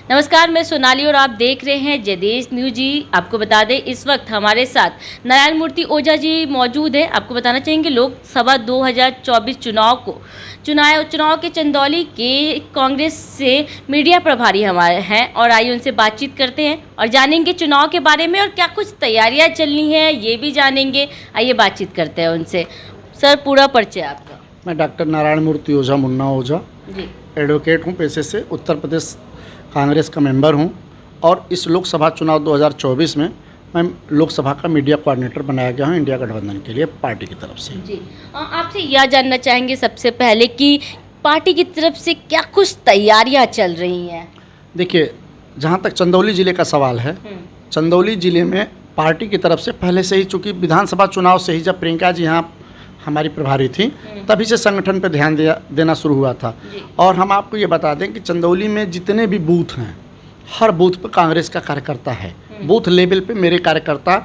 नमस्कार, मैं सोनाली और आप देख रहे हैं जयदेश न्यूज जी। आपको बता दें इस वक्त हमारे साथ नारायण मूर्ति ओझा जी मौजूद हैं। आपको बताना चाहेंगे लोकसभा 2024 चुनाव के चंदौली के कांग्रेस से मीडिया प्रभारी हमारे हैं और आइए उनसे बातचीत करते हैं और जानेंगे चुनाव के बारे में और क्या कुछ तैयारियां चलनी हैं ये भी जानेंगे। आइए बातचीत करते हैं उनसे। सर, पूरा परिचय आपका। मैं डॉक्टर नारायण मूर्ति ओझा, मुन्ना ओझा जी। एडवोकेट हूँ पेशे से, उत्तर प्रदेश कांग्रेस का मेंबर हूँ और इस लोकसभा चुनाव 2024 में मैं लोकसभा का मीडिया कोऑर्डिनेटर बनाया गया हूँ इंडिया गठबंधन के लिए पार्टी की तरफ से। जी, आपसे यह जानना चाहेंगे सबसे पहले कि पार्टी की तरफ से क्या कुछ तैयारियां चल रही हैं। देखिए, जहाँ तक चंदौली ज़िले का सवाल है, चंदौली ज़िले में पार्टी की तरफ से पहले से ही, चूँकि विधानसभा चुनाव से ही जब प्रियंका जी यहाँ हमारी प्रभारी थी तभी से संगठन पर ध्यान देना शुरू हुआ था। और हम आपको ये बता दें कि चंदौली में जितने भी बूथ हैं, हर बूथ पर कांग्रेस का कार्यकर्ता है। बूथ लेवल पे मेरे कार्यकर्ता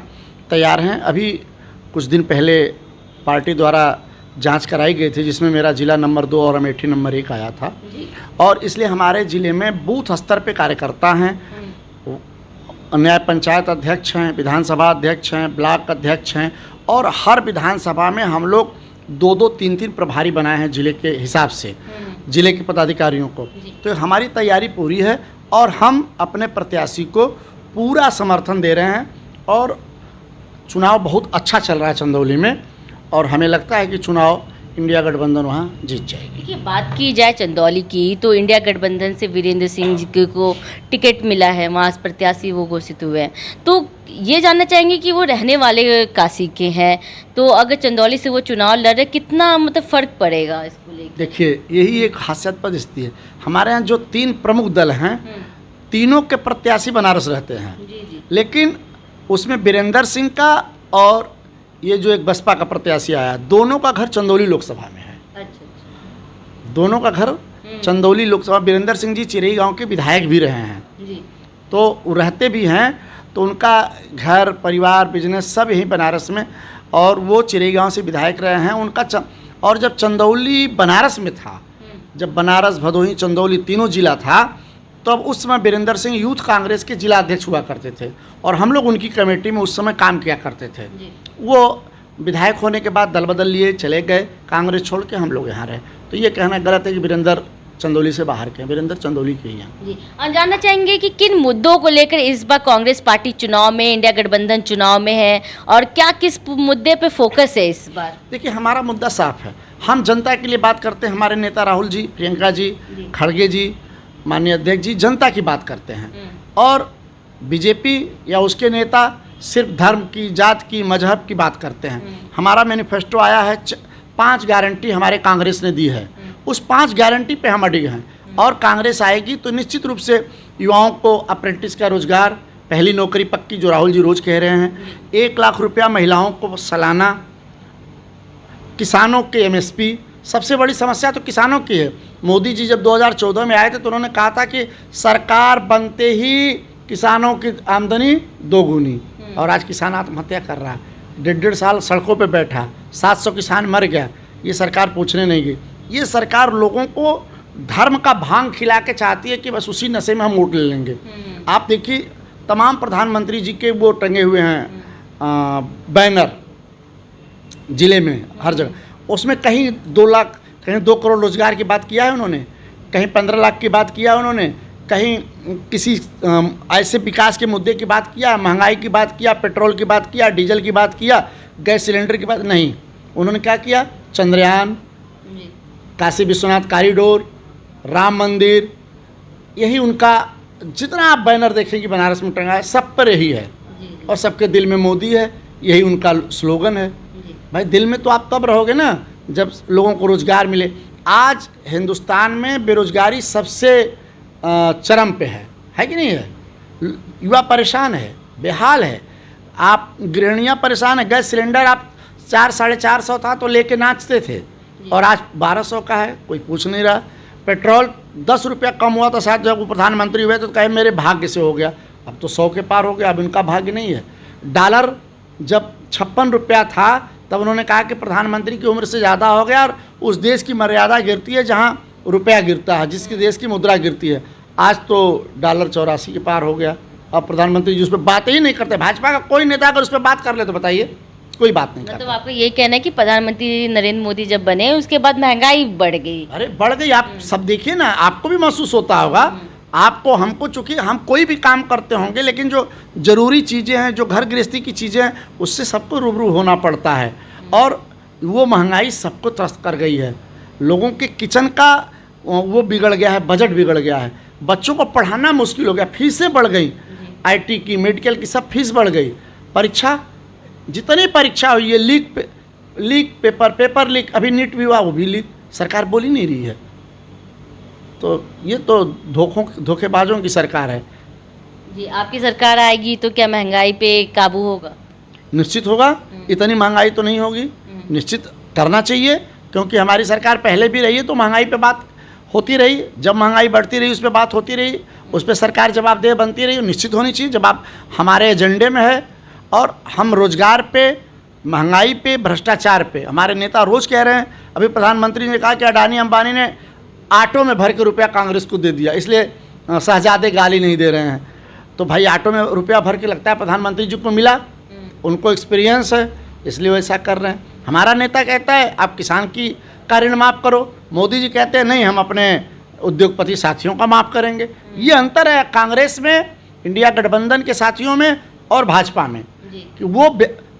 तैयार हैं। अभी कुछ दिन पहले पार्टी द्वारा जांच कराई गई थी जिसमें मेरा ज़िला नंबर 2 और अमेठी नंबर 1 आया था और इसलिए हमारे ज़िले में बूथ स्तर पे कार्यकर्ता हैं, न्याय पंचायत अध्यक्ष हैं, विधानसभा अध्यक्ष हैं, ब्लॉक अध्यक्ष हैं और हर विधानसभा में हम लोग 2-2, 3-3 प्रभारी बनाए हैं ज़िले के हिसाब से, ज़िले के पदाधिकारियों को। तो हमारी तैयारी पूरी है और हम अपने प्रत्याशी को पूरा समर्थन दे रहे हैं और चुनाव बहुत अच्छा चल रहा है चंदौली में और हमें लगता है कि चुनाव इंडिया गठबंधन वहाँ जीत जाएगी। देखिए, बात की जाए चंदौली की तो इंडिया गठबंधन से वीरेंद्र सिंह जी को टिकट मिला है, वहाँ प्रत्याशी वो घोषित हुए हैं। तो ये जानना चाहेंगे कि वो रहने वाले काशी के हैं, तो अगर चंदौली से वो चुनाव लड़ रहे कितना मतलब फ़र्क पड़ेगा इसको लेकर? देखिए, यही एक हास्यास्पद स्थिति है। हमारे यहाँ जो 3 प्रमुख दल हैं, तीनों के प्रत्याशी बनारस रहते हैं। जी। लेकिन उसमें वीरेंद्र सिंह का और ये जो एक बसपा का प्रत्याशी आया, दोनों का घर चंदौली लोकसभा में है। अच्छा। दोनों का घर चंदौली लोकसभा। वीरेंद्र सिंह जी चिरई गांव के विधायक भी रहे हैं जी। तो रहते भी हैं, तो उनका घर परिवार बिजनेस सब यहीं बनारस में और वो चिरई गांव से विधायक रहे हैं। उनका और जब चंदौली बनारस में था, जब बनारस भदोही चंदौली तीनों जिला था, तब उस समय वीरेंद्र सिंह यूथ कांग्रेस के जिला अध्यक्ष हुआ करते थे और हम लोग उनकी कमेटी में उस समय काम किया करते थे। वो विधायक होने के बाद दल बदल लिए चले गए, कांग्रेस छोड़ के हम लोग यहाँ रहे। तो ये कहना गलत है कि वीरेंद्र चंदौली से बाहर के हैं, वीरेंद्र चंदौली के ही हैं। जी, और जानना चाहेंगे कि किन मुद्दों को लेकर इस बार कांग्रेस पार्टी चुनाव में, इंडिया गठबंधन चुनाव में है और क्या किस मुद्दे पे फोकस है इस बार? देखिए, हमारा मुद्दा साफ है। हम जनता के लिए बात करते हैं। हमारे नेता राहुल जी, प्रियंका जी, खड़गे जी, माननीय अध्यक्ष जी जनता की बात करते हैं और बीजेपी या उसके नेता सिर्फ धर्म की, जात की, मजहब की बात करते हैं। हमारा मैनिफेस्टो आया है, 5 गारंटी हमारे कांग्रेस ने दी है। उस 5 गारंटी पे हम अडिग हैं और कांग्रेस आएगी तो निश्चित रूप से युवाओं को अप्रेंटिस का रोजगार, पहली नौकरी पक्की जो राहुल जी रोज कह रहे हैं, 1 लाख रुपया महिलाओं को सालाना, किसानों के MSP। सबसे बड़ी समस्या तो किसानों की है। मोदी जी जब 2014 में आए थे तो उन्होंने कहा था कि सरकार बनते ही किसानों की आमदनी दोगुनी, और आज किसान आत्महत्या कर रहा है। 1.5 साल सड़कों पे बैठा, 700 किसान मर गया, ये सरकार पूछने नहीं गई। ये सरकार लोगों को धर्म का भांग खिला के चाहती है कि बस उसी नशे में हम वोट ले लेंगे। आप देखिए, तमाम प्रधानमंत्री जी के वो टंगे हुए हैं बैनर ज़िले में हर जगह। उसमें कहीं 2 लाख, कहीं 2 करोड़ रोजगार की बात किया है उन्होंने, कहीं 15 लाख की बात किया उन्होंने, कहीं किसी ऐसे विकास के मुद्दे की बात किया, महंगाई की बात किया, पेट्रोल की बात किया, डीजल की बात किया, गैस सिलेंडर की बात नहीं। उन्होंने क्या किया? चंद्रयान, काशी विश्वनाथ कॉरिडोर, राम मंदिर, यही उनका जितना आप बैनर देखेंगे बनारस में टंगा है सब पर यही है और सबके दिल में मोदी है, यही उनका स्लोगन है। भाई, दिल में तो आप तब रहोगे ना जब लोगों को रोज़गार मिले। आज हिंदुस्तान में बेरोजगारी सबसे चरम पे है कि नहीं है? युवा परेशान है, बेहाल है। आप गृहिणियाँ परेशान है। गैस सिलेंडर आप 400-450 था तो लेके नाचते थे और आज 1200 का है, कोई पूछ नहीं रहा। पेट्रोल 10 रुपया कम हुआ था शायद जब वो प्रधानमंत्री हुए तो कहे मेरे भाग्य से हो गया, अब तो 100 के पार हो गया, अब इनका भाग्य नहीं है। डॉलर जब 56 रुपया था तब उन्होंने कहा कि प्रधानमंत्री की उम्र से ज़्यादा हो गया और उस देश की मर्यादा गिरती है जहाँ रुपया गिरता है, जिसके देश की मुद्रा गिरती है। आज तो डॉलर 84 के पार हो गया। अब प्रधानमंत्री जी उस पर बात ही नहीं करते। भाजपा का कोई नेता अगर उस पर बात कर ले तो बताइए, कोई बात नहीं मतलब करता। आपका ये कहना है कि प्रधानमंत्री नरेंद्र मोदी जब बने उसके बाद महंगाई बढ़ गई। अरे बढ़ गई, आप सब देखिए ना, आपको भी महसूस होता होगा, आपको, हमको, चूंकि हम कोई भी काम करते होंगे, लेकिन जो ज़रूरी चीज़ें हैं, जो घर गृहस्थी की चीज़ें हैं, उससे सबको रूबरू होना पड़ता है। और वो महंगाई सबको त्रस्त कर गई है। लोगों के किचन का वो बिगड़ गया है, बजट बिगड़ गया है, बच्चों को पढ़ाना मुश्किल हो गया, फीसें बढ़ गई, आईटी की, मेडिकल की, सब फीस बढ़ गई। परीक्षा, जितनी परीक्षा हुई है, लीक पेपर लीक, अभी नीट भी हुआ, वो भी लीक, सरकार बोल ही नहीं रही है। तो ये तो धोखेबाजों की सरकार है। जी, आपकी सरकार आएगी तो क्या महंगाई पे काबू होगा? निश्चित होगा, इतनी महंगाई तो नहीं होगी, निश्चित करना चाहिए, क्योंकि हमारी सरकार पहले भी रही है तो महंगाई पे बात होती रही। जब महंगाई बढ़ती रही उस पर बात होती रही, उस पर सरकार जवाबदेह बनती रही, निश्चित होनी चाहिए। जवाब हमारे एजेंडे में है। और हम रोजगार पे, महंगाई पे, भ्रष्टाचार पे, हमारे नेता रोज़ कह रहे हैं। अभी प्रधानमंत्री ने कहा कि अडानी अंबानी ने ऑटो में भर के रुपया कांग्रेस को दे दिया, इसलिए शहजादे गाली नहीं दे रहे हैं। तो भाई ऑटो में रुपया भर के लगता है प्रधानमंत्री जी को मिला, उनको एक्सपीरियंस है, इसलिए वैसा कर रहे हैं। हमारा नेता कहता है आप किसान की का ऋण माफ़ करो, मोदी जी कहते हैं नहीं हम अपने उद्योगपति साथियों का माफ़ करेंगे। ये अंतर है कांग्रेस में, इंडिया गठबंधन के साथियों में और भाजपा में, कि वो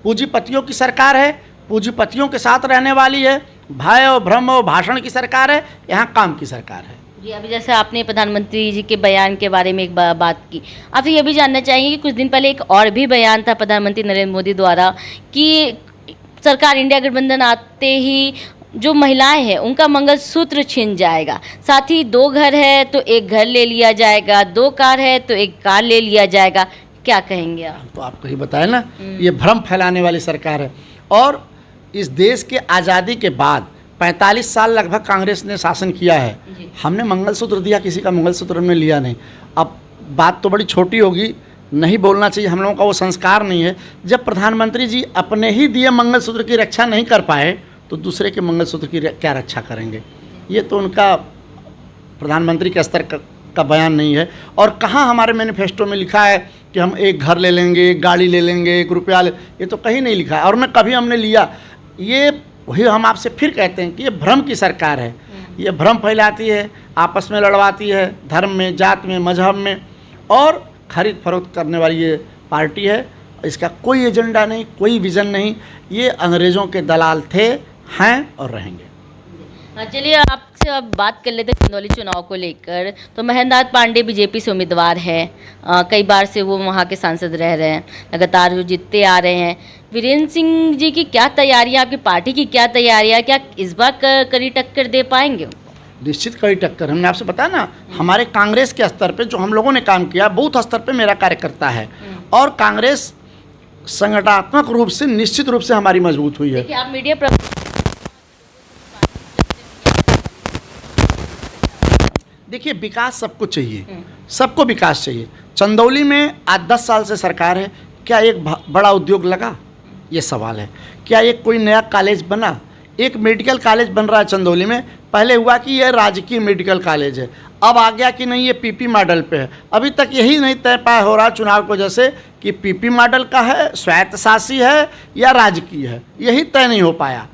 पूंजीपतियों की सरकार है, पूंजीपतियों के साथ रहने वाली है, भय और भ्रम और भाषण की सरकार है, यहाँ काम की सरकार है। जी, अभी जैसे आपने प्रधानमंत्री जी के बयान के बारे में एक बात की, आपसे ये भी जानना चाहेंगे कि कुछ दिन पहले एक और भी बयान था प्रधानमंत्री नरेंद्र मोदी द्वारा कि सरकार, इंडिया गठबंधन आते ही जो महिलाएं हैं उनका मंगलसूत्र छिन जाएगा, साथ ही 2 घर है तो 1 घर ले लिया जाएगा, 2 कार है तो 1 कार ले लिया जाएगा। क्या कहेंगे आप? तो आपको ही बताया ना, ये भ्रम फैलाने वाली सरकार है। और इस देश के आज़ादी के बाद 45 साल लगभग कांग्रेस ने शासन किया है। हमने मंगलसूत्र दिया, किसी का मंगलसूत्र हमने लिया नहीं। अब बात तो बड़ी छोटी होगी, नहीं बोलना चाहिए, हम लोगों का वो संस्कार नहीं है। जब प्रधानमंत्री जी अपने ही दिए मंगलसूत्र की रक्षा नहीं कर पाए तो दूसरे के मंगलसूत्र की क्या रक्षा करेंगे? ये तो उनका प्रधानमंत्री के स्तर का बयान नहीं है। और कहाँ हमारे मैनिफेस्टो में लिखा है कि हम 1 घर ले लेंगे, 1 गाड़ी ले लेंगे, 1 रुपया ये तो कहीं नहीं लिखा है, और न कभी हमने लिया। ये वही हम आपसे फिर कहते हैं कि ये भ्रम की सरकार है। ये भ्रम फैलाती है, आपस में लड़वाती है, धर्म में, जात में, मजहब में, और खरीद फरोख्त करने वाली ये पार्टी है। इसका कोई एजेंडा नहीं, कोई विज़न नहीं। ये अंग्रेज़ों के दलाल थे, हैं और रहेंगे। चलिए, आपसे अब बात कर लेते हैं चंदौली चुनाव को लेकर। तो महेंद्रनाथ पांडे बीजेपी से उम्मीदवार हैं, कई बार से वो वहाँ के सांसद रह रहे हैं, लगातार वो जीतते आ रहे हैं। वीरेंद्र सिंह जी की क्या तैयारियाँ, आपकी पार्टी की क्या तैयारियाँ, क्या इस बार कड़ी टक्कर दे पाएंगे? निश्चित कड़ी टक्कर। हमने आपसे बताया ना, हमारे कांग्रेस के स्तर पे जो हम लोगों ने काम किया, बूथ स्तर पे मेरा कार्यकर्ता है, और कांग्रेस संगठनात्मक रूप से निश्चित रूप से हमारी मजबूत हुई है। देखिए, आप मीडिया देखिए, विकास सबको चाहिए, सबको विकास चाहिए। चंदौली में आज 10 साल से सरकार है, क्या एक बड़ा उद्योग लगा? ये सवाल है। क्या एक कोई नया कॉलेज बना? एक मेडिकल कॉलेज बन रहा है चंदौली में। पहले हुआ कि ये राजकीय मेडिकल कॉलेज है, अब आ गया कि नहीं ये पीपी मॉडल पे है। अभी तक यही नहीं तय पाया हो रहा चुनाव की वजह से कि पीपी मॉडल का है, स्वायत्तशासी है या राजकीय है, यही तय नहीं हो पाया।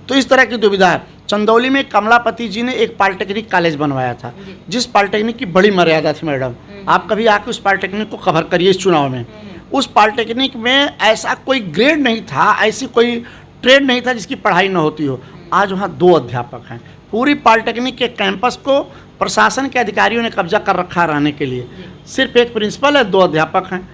तो इस तरह की दुविधा है। चंदौली में कमलापति जी ने एक पॉलिटेक्निक कॉलेज बनवाया था, जिस पॉलिटेक्निक की बड़ी मर्यादा थी। मैडम, आप कभी आके उस पॉलिटेक्निक को कवर करिए इस चुनाव में। उस पॉलिटेक्निक में ऐसा कोई ग्रेड नहीं था, ऐसी कोई ट्रेड नहीं था जिसकी पढ़ाई न होती हो। आज वहाँ 2 अध्यापक हैं। पूरी पॉलिटेक्निक के कैंपस को प्रशासन के अधिकारियों ने कब्जा कर रखा रहने के लिए। सिर्फ एक प्रिंसिपल है, 2 अध्यापक हैं।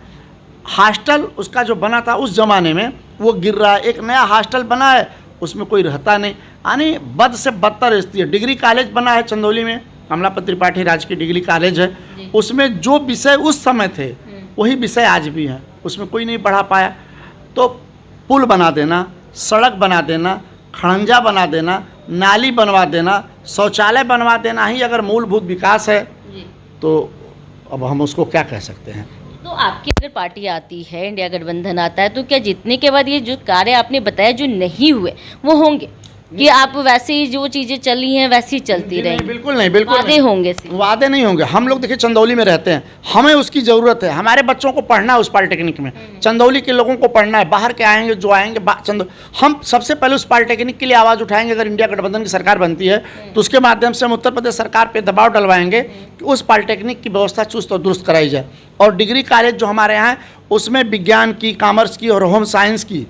हॉस्टल उसका जो बना था उस ज़माने में वो गिर रहा है। एक नया हॉस्टल बना है, उसमें कोई रहता नहीं, यानी बद से बदतर स्थिति है। डिग्री कॉलेज बना है चंदौली में, कमलापति त्रिपाठी राजकीय डिग्री कॉलेज है, उसमें जो विषय उस समय थे वही विषय आज भी हैं, उसमें कोई नहीं पढ़ा पाया। तो पुल बना देना, सड़क बना देना, खड़ंजा बना देना, नाली बनवा देना, शौचालय बनवा देना ही अगर मूलभूत विकास है तो अब हम उसको क्या कह सकते हैं? तो आपकी अगर पार्टी आती है, इंडिया गठबंधन आता है, तो क्या जीतने के बाद ये जो कार्य आपने बताया जो नहीं हुए वो होंगे? कि आप वैसे ही जो चीजें चली हैं वैसी चलती नहीं, रहेंगी? बिल्कुल नहीं, बिल्कुल वादे नहीं। होंगे सिर्फ। वादे नहीं होंगे। हम लोग देखिए चंदौली में रहते हैं, हमें उसकी ज़रूरत है, हमारे बच्चों को पढ़ना है उस पॉलिटेक्निक में, चंदौली के लोगों को पढ़ना है, बाहर के आएंगे जो आएंगे हम सबसे पहले उस पॉलिटेक्निक के लिए आवाज़ उठाएंगे। अगर इंडिया गठबंधन की सरकार बनती है तो उसके माध्यम से हम उत्तर प्रदेश सरकार पर दबाव डलवाएंगे कि उस पॉलिटेक्निक की व्यवस्था चुस्त और दुरुस्त कराई जाए, और डिग्री कॉलेज जो हमारे यहाँ है उसमें विज्ञान की, कॉमर्स की और होम साइंस की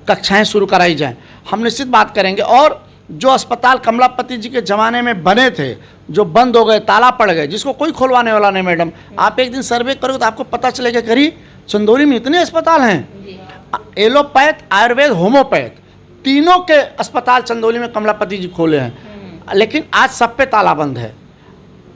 कक्षाएँ शुरू कराई जाएँ। हम निश्चित बात करेंगे। और जो अस्पताल कमलापति जी के ज़माने में बने थे, जो बंद हो गए, ताला पड़ गए, जिसको कोई खुलवाने वाला नहीं, मैडम आप एक दिन सर्वे करोगे तो आपको पता चलेगा करी चंदौली में इतने अस्पताल हैं, एलोपैथ, आयुर्वेद, होम्योपैथ, तीनों के अस्पताल चंदौली में कमलापति जी खोले हैं। लेकिन आज सब पे ताला बंद है,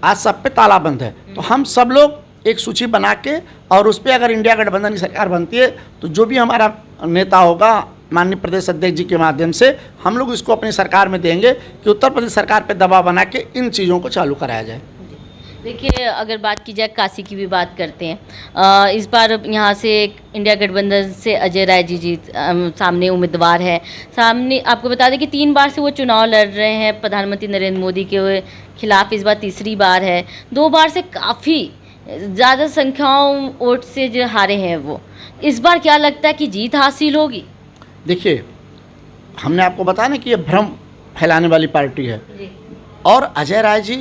आज सब पे ताला बंद है। तो हम सब लोग एक सूची बना के, और उस पर अगर इंडिया गठबंधन की सरकार बनती है तो जो भी हमारा नेता होगा माननीय प्रदेश अध्यक्ष जी के माध्यम से हम लोग इसको अपनी सरकार में देंगे कि उत्तर प्रदेश सरकार पे दबाव बना के इन चीज़ों को चालू कराया जाए। देखिए, अगर बात की जाए काशी की भी बात करते हैं, इस बार यहाँ से इंडिया गठबंधन से अजय राय जी सामने उम्मीदवार है। सामने आपको बता दें कि 3 बार से वो चुनाव लड़ रहे हैं प्रधानमंत्री नरेंद्र मोदी के खिलाफ, इस बार तीसरी बार है। 2 बार से काफ़ी ज़्यादा संख्याओं वोट से जो हारे हैं वो, इस बार क्या लगता है कि जीत हासिल होगी? देखिए, हमने आपको बताया ना कि ये भ्रम फैलाने वाली पार्टी है, और अजय राय जी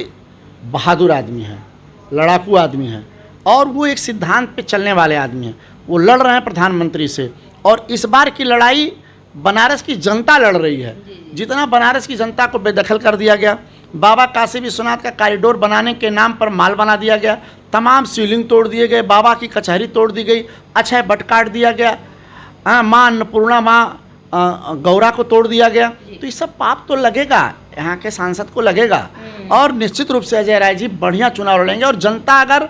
बहादुर आदमी हैं, लड़ाकू आदमी हैं, और वो एक सिद्धांत पे चलने वाले आदमी हैं। वो लड़ रहे हैं प्रधानमंत्री से, और इस बार की लड़ाई बनारस की जनता लड़ रही है। जितना बनारस की जनता को बेदखल कर दिया गया, बाबा काशी विश्वनाथ का कॉरिडोर बनाने के नाम पर माल बना दिया गया, तमाम शिवलिंग तोड़ दिए गए, बाबा की कचहरी तोड़ दी गई, अक्षय बट काट दिया गया, माँ अन्नपूर्णा, माँ गौरा को तोड़ दिया गया, तो ये सब पाप तो लगेगा, यहाँ के सांसद को लगेगा। और निश्चित रूप से अजय राय जी बढ़िया चुनाव लड़ेंगे, और जनता अगर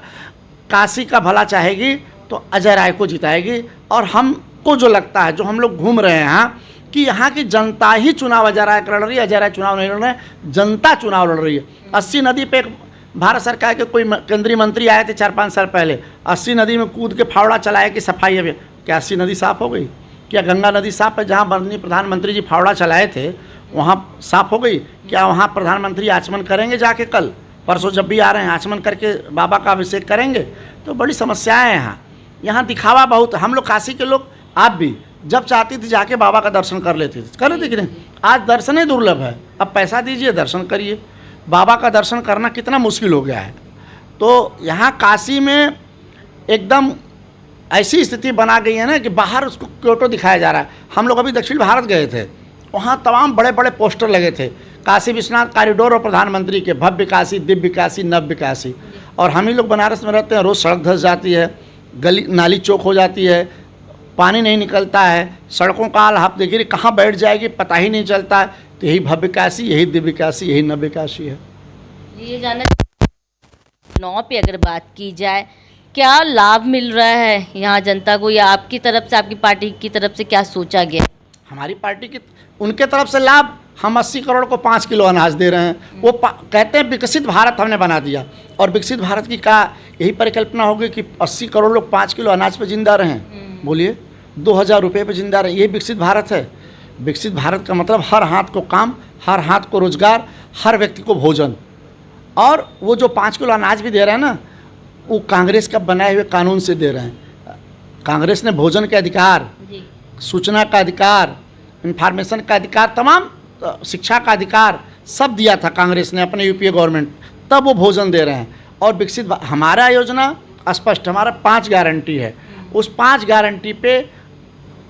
काशी का भला चाहेगी तो अजय राय को जिताएगी। और हमको जो लगता है, जो हम लोग घूम रहे हैं यहाँ, कि यहाँ की जनता ही चुनाव अजय राय लड़ रही है, अजय राय चुनाव नहीं लड़ रहे हैं, जनता चुनाव लड़ रही है। 80 नदी पे भारत सरकार के कोई केंद्रीय मंत्री आए थे 4-5 साल पहले, 80 नदी में कूद के फावड़ा चलाया कि सफाई है। क्या 80 नदी साफ़ हो गई? क्या गंगा नदी साफ़ है? जहाँ माननीय प्रधानमंत्री जी फावड़ा चलाए थे वहाँ साफ़ हो गई? क्या वहाँ प्रधानमंत्री आचमन करेंगे जाके? कल परसों जब भी आ रहे हैं आचमन करके बाबा का अभिषेक करेंगे? तो बड़ी समस्याएं हैं यहाँ। यहाँ दिखावा बहुत। हम लोग काशी के लोग, आप भी जब चाहती थी जाके बाबा का दर्शन कर लेते कि नहीं? आज दर्शन ही दुर्लभ है। अब पैसा दीजिए, दर्शन करिए। बाबा का दर्शन करना कितना मुश्किल हो गया है। तो यहाँ काशी में एकदम ऐसी स्थिति बना गई है ना कि बाहर उसको क्योटो दिखाया जा रहा है। हम लोग अभी दक्षिण भारत गए थे, वहाँ तमाम बड़े बड़े पोस्टर लगे थे, काशी विश्वनाथ कॉरिडोर और प्रधानमंत्री के, भव्य काशी, दिव्य काशी, नव्य काशी। और हम ही लोग बनारस में रहते हैं, रोज़ सड़क धंस जाती है, गली नाली चौक हो जाती है, पानी नहीं निकलता है, सड़कों का हाल आप देखिए कहाँ बैठ जाएगी पता ही नहीं चलता है। तो यही भव्य काशी, यही दिव्य काशी, यही नव्य काशी है। ये जानना, चुनाव पे अगर बात की जाए, क्या लाभ मिल रहा है यहाँ जनता को, या आपकी तरफ से, आपकी पार्टी की तरफ से क्या सोचा गया? हमारी पार्टी की, उनके तरफ से लाभ, हम 80 करोड़ को 5 किलो अनाज दे रहे हैं। वो कहते हैं विकसित भारत हमने बना दिया, और विकसित भारत की का यही परिकल्पना होगी कि 80 करोड़ लोग 5 किलो अनाज पे जिंदा रहें। बोलिए, 2000 रुपये पे जिंदा रहें, ये विकसित भारत है। विकसित भारत का मतलब हर हाथ को काम, हर हाथ को रोजगार, हर व्यक्ति को भोजन। और वो जो 5 किलो अनाज भी दे रहे हैं ना, वो कांग्रेस का बनाए हुए कानून से दे रहे हैं। कांग्रेस ने भोजन के अधिकार, सूचना का अधिकार, इंफॉर्मेशन का अधिकार, तमाम शिक्षा का अधिकार सब दिया था कांग्रेस ने अपने यूपीए गवर्नमेंट, तब वो भोजन दे रहे हैं। और विकसित हमारा योजना स्पष्ट, हमारा 5 गारंटी है, उस 5 गारंटी पे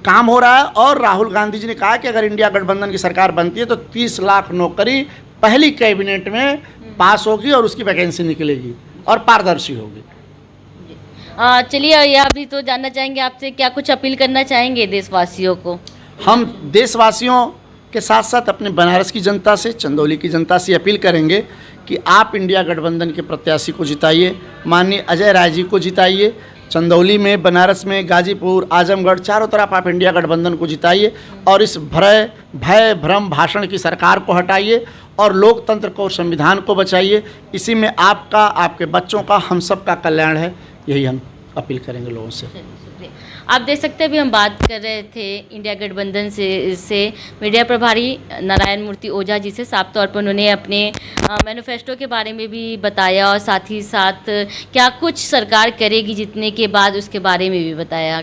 काम हो रहा है। और राहुल गांधी जी ने कहा कि अगर इंडिया गठबंधन की सरकार बनती है तो 30 लाख नौकरी पहली कैबिनेट में पास होगी, और उसकी वैकेंसी निकलेगी और पारदर्शी होगी। चलिए, यह भी तो जानना चाहेंगे आपसे, क्या कुछ अपील करना चाहेंगे देशवासियों को? हम देशवासियों के साथ साथ अपने बनारस की जनता से, चंदौली की जनता से अपील करेंगे कि आप इंडिया गठबंधन के प्रत्याशी को जिताइए, माननीय अजय राय जी को जिताइए। चंदौली में, बनारस में, गाजीपुर, आजमगढ़, चारों तरफ आप इंडिया गठबंधन को जिताइए, और इस भय भ्रम भाषण की सरकार को हटाइए, और लोकतंत्र को और संविधान को बचाइए। इसी में आपका, आपके बच्चों का, हम सब का कल्याण है। यही हम अपील करेंगे लोगों से। आप देख सकते हैं अभी हम बात कर रहे थे इंडिया गठबंधन से मीडिया प्रभारी नारायण मूर्ति ओझा जी से। साफ तौर पर उन्होंने अपने मैनिफेस्टो के बारे में भी बताया और साथ ही साथ क्या कुछ सरकार करेगी जीतने के बाद उसके बारे में भी बताया।